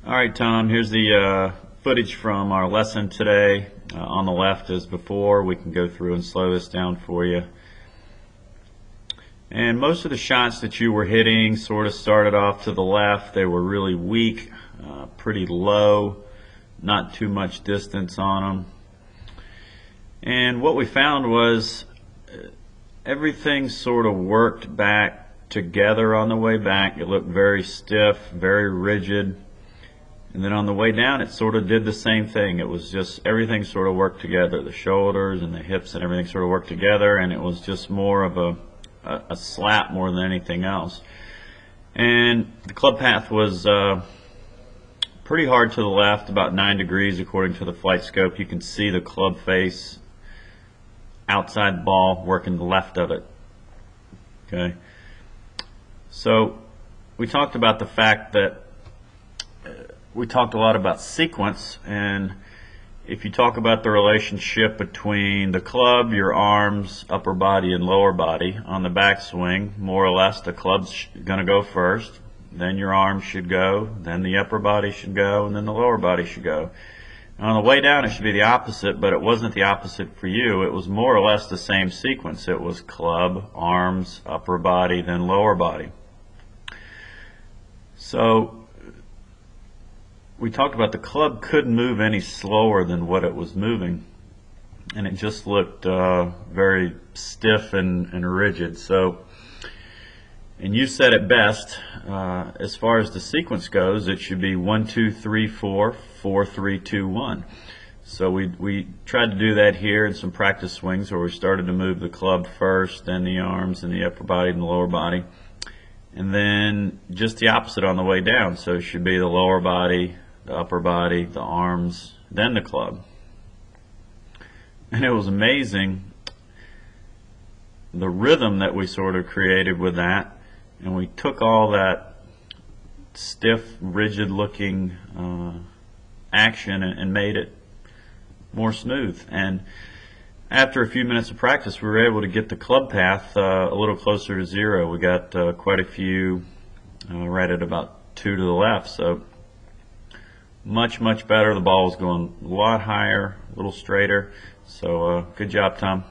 Alright, Tom, here's the footage from our lesson today. On the left as before. We can go through and slow this down for you. And most of the shots that you were hitting sort of started off to the left. They were really weak, pretty low, not too much distance on them. And what we found was everything sort of worked back together on the way back. It looked very stiff, very rigid. And then on the way down it sort of did the same thing. It was just everything sort of worked together. The shoulders and the hips and everything sort of worked together, and it was just more of a slap more than anything else. And the club path was pretty hard to the left, about 9 degrees according to the flight scope. You can see the club face outside the ball working the left of it. Okay. So we talked about the fact that we talked a lot about sequence, and if you talk about the relationship between the club, your arms, upper body and lower body on the backswing, more or less the club's going to go first, then your arms should go, then the upper body should go, and then the lower body should go. And on the way down it should be the opposite, but it wasn't the opposite for you. It was more or less the same sequence. It was club, arms, upper body, then lower body. So we talked about the club couldn't move any slower than what it was moving, and it just looked very stiff and rigid. So, and you said it best, as far as the sequence goes, it should be 1, 2, 3, 4, 4, 3, 2, 1. So we tried to do that here in some practice swings where we started to move the club first, then the arms and the upper body and the lower body, and then just the opposite on the way down. So it should be the lower body, the upper body, the arms, then the club. And it was amazing the rhythm that we sort of created with that, and we took all that stiff, rigid looking action and made it more smooth. And after a few minutes of practice, we were able to get the club path a little closer to zero. We got quite a few right at about 2 to the left. So much better. The ball was going a lot higher, a little straighter. So good job, Tom.